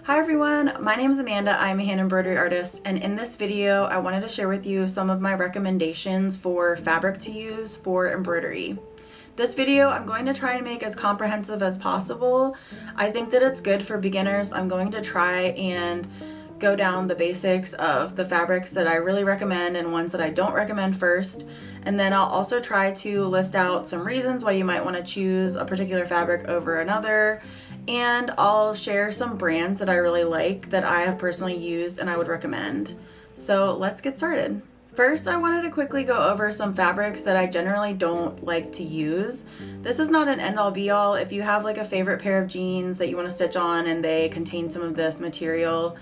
Hi everyone, my name is Amanda. I'm a hand embroidery artist, and in this video I wanted to share with you some of my recommendations for fabric to use for embroidery. This video I'm going to try and make as comprehensive as possible. I think that it's good for beginners. I'm going to try and go down the basics of the fabrics that I really recommend and ones that I don't recommend first. And then I'll also try to list out some reasons why you might want to choose a particular fabric over another. And I'll share some brands that I really like that I have personally used and I would recommend. So let's get started. First, I wanted to quickly go over some fabrics that I generally don't like to use. This is not an end-all be-all. If you have like a favorite pair of jeans that you want to stitch on and they contain some of this material,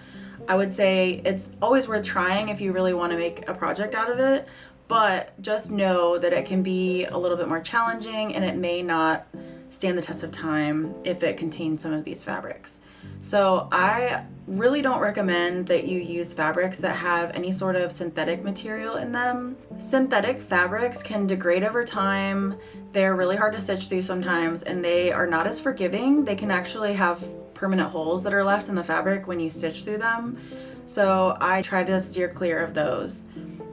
I would say it's always worth trying if you really want to make a project out of it, but just know that it can be a little bit more challenging and it may not stand the test of time if it contains some of these fabrics. So I really don't recommend that you use fabrics that have any sort of synthetic material in them. Synthetic fabrics can degrade over time. They're really hard to stitch through sometimes, and they are not as forgiving. They can actually have permanent holes that are left in the fabric when you stitch through them. So I try to steer clear of those.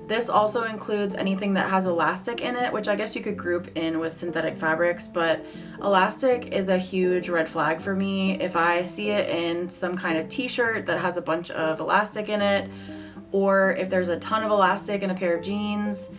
This also includes anything that has elastic in it, which I guess you could group in with synthetic fabrics, but elastic is a huge red flag for me. If I see it in some kind of t-shirt that has a bunch of elastic in it, or if there's a ton of elastic in a pair of jeans,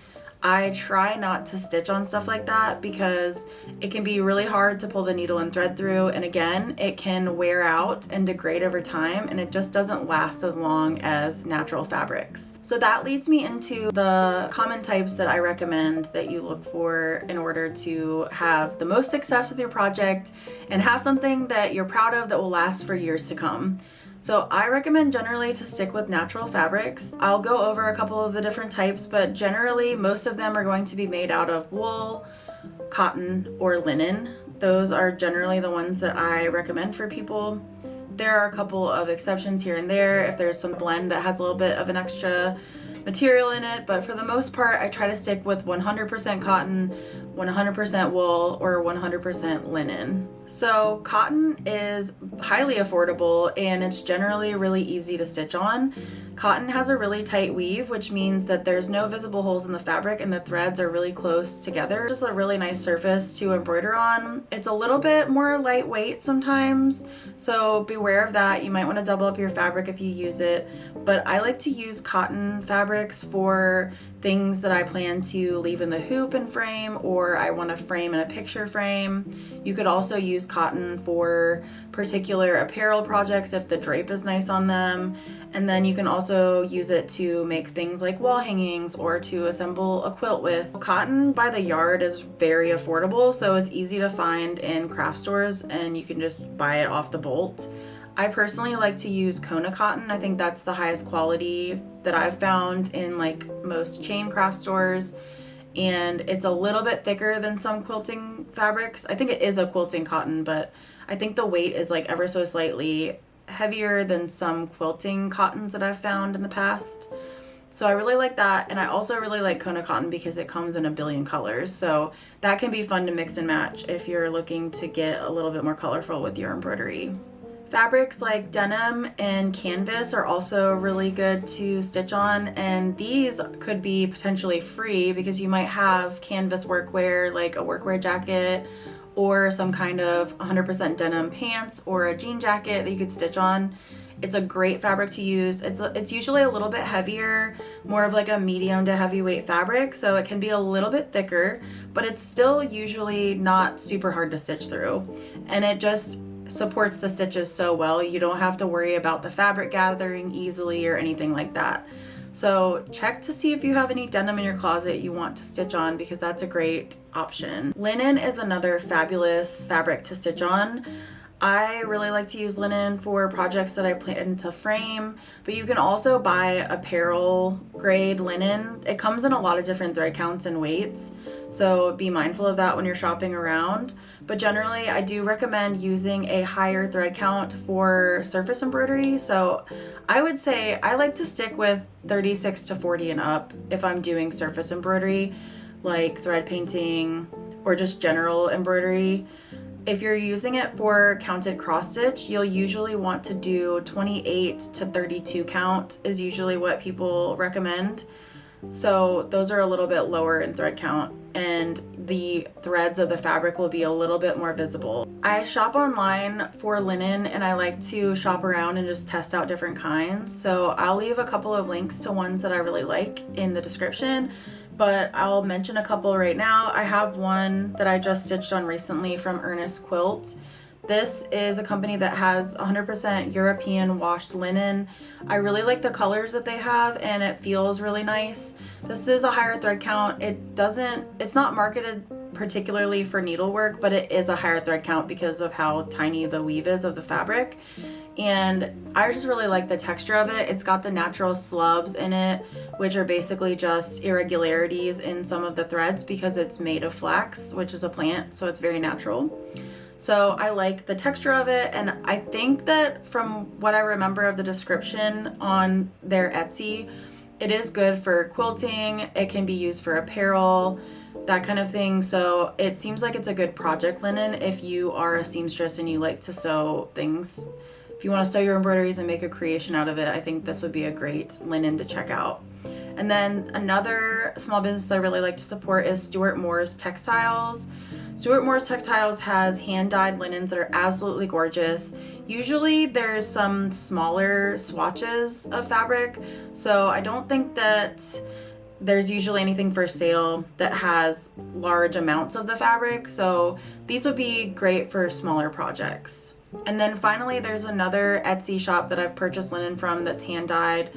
I try not to stitch on stuff like that because it can be really hard to pull the needle and thread through, and again, it can wear out and degrade over time, and it just doesn't last as long as natural fabrics. So that leads me into the common types that I recommend that you look for in order to have the most success with your project and have something that you're proud of that will last for years to come. So I recommend generally to stick with natural fabrics. I'll go over a couple of the different types, but generally most of them are going to be made out of wool, cotton, or linen. Those are generally the ones that I recommend for people. There are a couple of exceptions here and there if there's some blend that has a little bit of an extra material in it, but for the most part I try to stick with 100% cotton, 100% wool, or 100% linen. So cotton is highly affordable and it's generally really easy to stitch on. Cotton has a really tight weave, which means that there's no visible holes in the fabric and the threads are really close together. Just a really nice surface to embroider on. It's a little bit more lightweight sometimes, so beware of that. You might want to double up your fabric if you use it, but I like to use cotton fabrics for things that I plan to leave in the hoop and frame, or I want to frame in a picture frame. You could also use cotton for particular apparel projects if the drape is nice on them. And then you can also use it to make things like wall hangings or to assemble a quilt with. Cotton by the yard is very affordable, so it's easy to find in craft stores and you can just buy it off the bolt. I personally like to use Kona cotton. I think that's the highest quality that I've found in like most chain craft stores, and it's a little bit thicker than some quilting fabrics. I think it is a quilting cotton, but I think the weight is like ever so slightly heavier than some quilting cottons that I've found in the past. So I really like that, and I also really like Kona cotton because it comes in a billion colors, so that can be fun to mix and match if you're looking to get a little bit more colorful with your embroidery. Fabrics like denim and canvas are also really good to stitch on, and these could be potentially free because you might have canvas workwear like a workwear jacket or some kind of 100% denim pants or a jean jacket that you could stitch on. It's a great fabric to use. It's usually a little bit heavier, more of like a medium to heavyweight fabric, so it can be a little bit thicker, but it's still usually not super hard to stitch through, and it just supports the stitches so well. You don't have to worry about the fabric gathering easily or anything like that. So check to see if you have any denim in your closet you want to stitch on, because that's a great option. Linen is another fabulous fabric to stitch on. I really like to use linen for projects that I plan to frame, but you can also buy apparel grade linen. It comes in a lot of different thread counts and weights, so be mindful of that when you're shopping around. But generally, I do recommend using a higher thread count for surface embroidery. So I would say I like to stick with 36 to 40 and up if I'm doing surface embroidery, like thread painting or just general embroidery. If you're using it for counted cross stitch, you'll usually want to do 28 to 32 count is usually what people recommend. So those are a little bit lower in thread count, and the threads of the fabric will be a little bit more visible. I shop online for linen, and I like to shop around and just test out different kinds. So I'll leave a couple of links to ones that I really like in the description, but I'll mention a couple right now. I have one that I just stitched on recently from Ernest Quilt. This is a company that has 100% European washed linen. I really like the colors that they have, and it feels really nice. This is a higher thread count. It's not marketed particularly for needlework, but it is a higher thread count because of how tiny the weave is of the fabric. And I just really like the texture of it. It's got the natural slubs in it, which are basically just irregularities in some of the threads because it's made of flax, which is a plant, so it's very natural. So I like the texture of it, and I think that from what I remember of the description on their Etsy, it is good for quilting. It can be used for apparel, that kind of thing. So it seems like it's a good project linen if you are a seamstress and you like to sew things. If you want to sew your embroideries and make a creation out of it, I think this would be a great linen to check out. And then another small business I really like to support is Stuart Moore's Textiles. Stuart Moore's Textiles has hand-dyed linens that are absolutely gorgeous. Usually there's some smaller swatches of fabric, so I don't think that there's usually anything for sale that has large amounts of the fabric, so these would be great for smaller projects. And then finally, there's another Etsy shop that I've purchased linen from that's hand-dyed,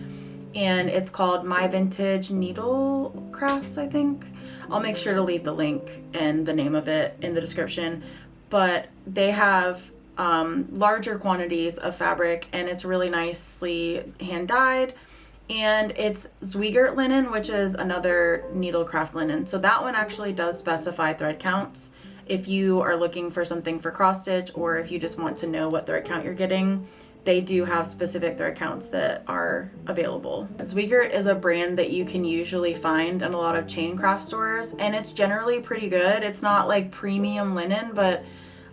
and it's called My Vintage Needle Crafts, I think. I'll make sure to leave the link and the name of it in the description, but they have larger quantities of fabric, and it's really nicely hand dyed, and it's Zweigert linen, which is another needlecraft linen. So that one actually does specify thread counts if you are looking for something for cross stitch, or if you just want to know what thread count you're getting. They do have specific thread counts that are available. Zweigert is a brand that you can usually find in a lot of chain craft stores, and it's generally pretty good. It's not like premium linen, but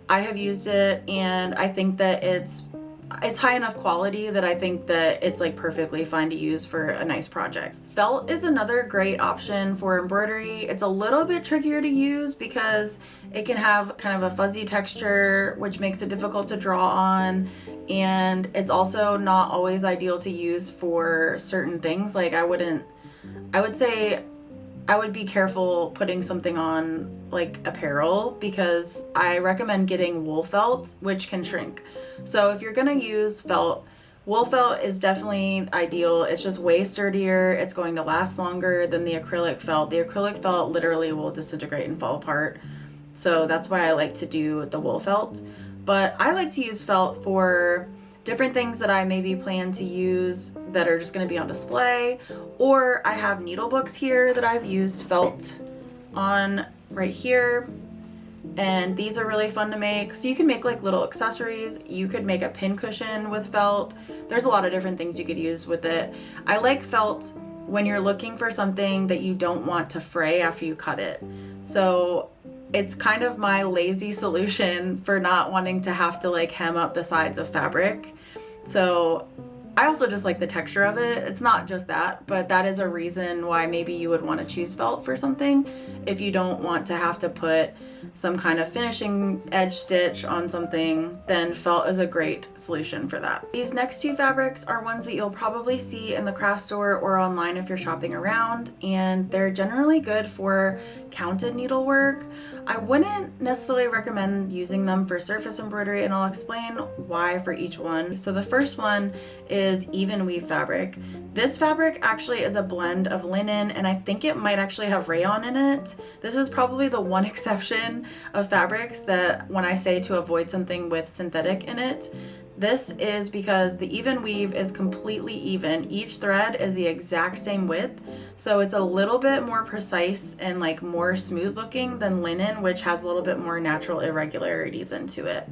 I have used it, and I think that it's high enough quality that I think that it's like perfectly fine to use for a nice project. Felt is another great option for embroidery. It's a little bit trickier to use because it can have kind of a fuzzy texture, which makes it difficult to draw on, and it's also not always ideal to use for certain things. Like I would say I would be careful putting something on like apparel, because I recommend getting wool felt, which can shrink. So if you're gonna use felt, wool felt is definitely ideal. It's just way sturdier. It's going to last longer than the acrylic felt. The acrylic felt literally will disintegrate and fall apart. So that's why I like to do the wool felt. But I like to use felt for different things that I maybe plan to use that are just going to be on display, or I have needle books here that I've used felt on right here, and these are really fun to make. So you can make like little accessories. You could make a pin cushion with felt. There's a lot of different things you could use with it. I like felt when you're looking for something that you don't want to fray after you cut it. So it's kind of my lazy solution for not wanting to have to like hem up the sides of fabric. So I also just like the texture of it. It's not just that, but that is a reason why maybe you would want to choose felt for something if you don't want to have to put some kind of finishing edge stitch on something. Then felt is a great solution for that. These next two fabrics are ones that you'll probably see in the craft store or online if you're shopping around, and they're generally good for counted needlework. I wouldn't necessarily recommend using them for surface embroidery, and I'll explain why for each one. So the first one is Evenweave fabric. This fabric actually is a blend of linen, and I think it might actually have rayon in it. This is probably the one exception of fabrics that when I say to avoid something with synthetic in it, this is because the Evenweave is completely even. Each thread is the exact same width, so it's a little bit more precise and like more smooth looking than linen, which has a little bit more natural irregularities into it.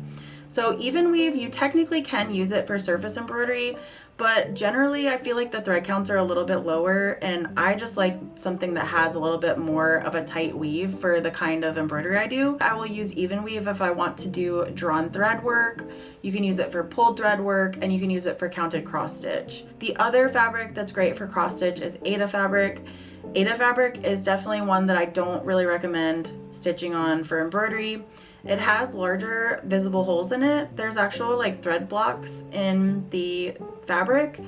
So Evenweave, you technically can use it for surface embroidery, but generally I feel like the thread counts are a little bit lower, and I just like something that has a little bit more of a tight weave for the kind of embroidery I do. I will use Evenweave if I want to do drawn thread work. You can use it for pulled thread work, and you can use it for counted cross stitch. The other fabric that's great for cross stitch is Aida fabric. Aida fabric is definitely one that I don't really recommend stitching on for embroidery. It has larger visible holes in it. There's actual like thread blocks in the fabric,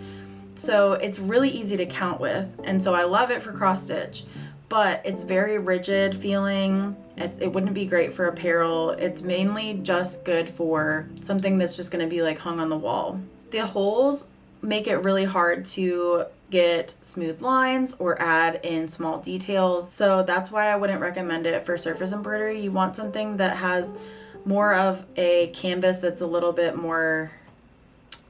so it's really easy to count with, and so I love it for cross stitch, but it's very rigid feeling. It wouldn't be great for apparel. It's mainly just good for something that's just going to be like hung on the wall. The holes make it really hard to get smooth lines or add in small details, so that's why I wouldn't recommend it for surface embroidery. You want something that has more of a canvas that's a little bit more,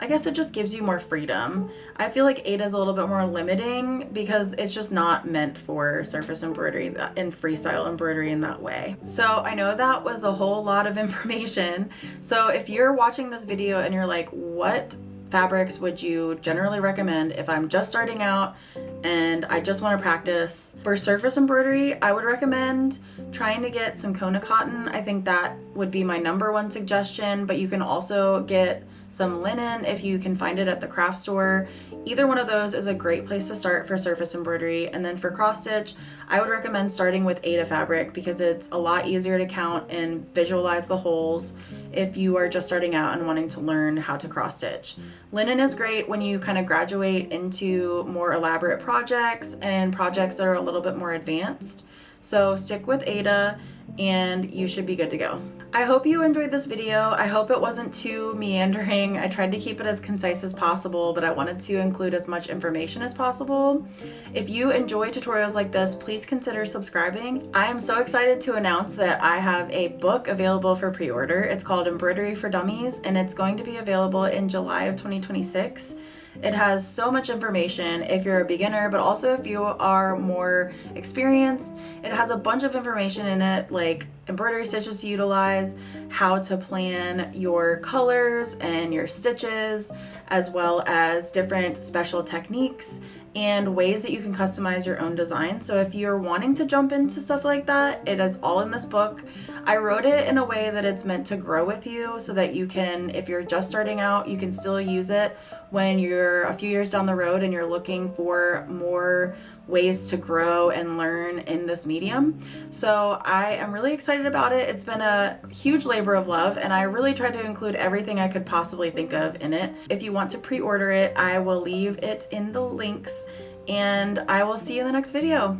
I guess it just gives you more freedom. I feel like Aida is a little bit more limiting because it's just not meant for surface embroidery and freestyle embroidery in that way. So I know that was a whole lot of information. So if you're watching this video and you're like, what fabrics would you generally recommend if I'm just starting out and I just want to practice? For surface embroidery, I would recommend trying to get some Kona cotton. I think that would be my #1 suggestion, but you can also get some linen if you can find it at the craft store. Either one of those is a great place to start for surface embroidery. And then for cross stitch, I would recommend starting with Aida fabric because it's a lot easier to count and visualize the holes if you are just starting out and wanting to learn how to cross stitch. Linen is great when you kind of graduate into more elaborate projects and projects that are a little bit more advanced. So stick with Aida and you should be good to go. I hope you enjoyed this video. I hope it wasn't too meandering. I tried to keep it as concise as possible, but I wanted to include as much information as possible. If you enjoy tutorials like this, please consider subscribing. I am so excited to announce that I have a book available for pre-order. It's called Embroidery for Dummies, and it's going to be available in July of 2026. It has so much information if you're a beginner, but also if you are more experienced. It has a bunch of information in it, like embroidery stitches to utilize, how to plan your colors and your stitches, as well as different special techniques and ways that you can customize your own design. So if you're wanting to jump into stuff like that, it is all in this book. I wrote it in a way that it's meant to grow with you so that you can, if you're just starting out, you can still use it when you're a few years down the road and you're looking for more ways to grow and learn in this medium. So I am really excited about it. It's been a huge labor of love, and I really tried to include everything I could possibly think of in it. If you want to pre-order it, I will leave it in the links, and I will see you in the next video.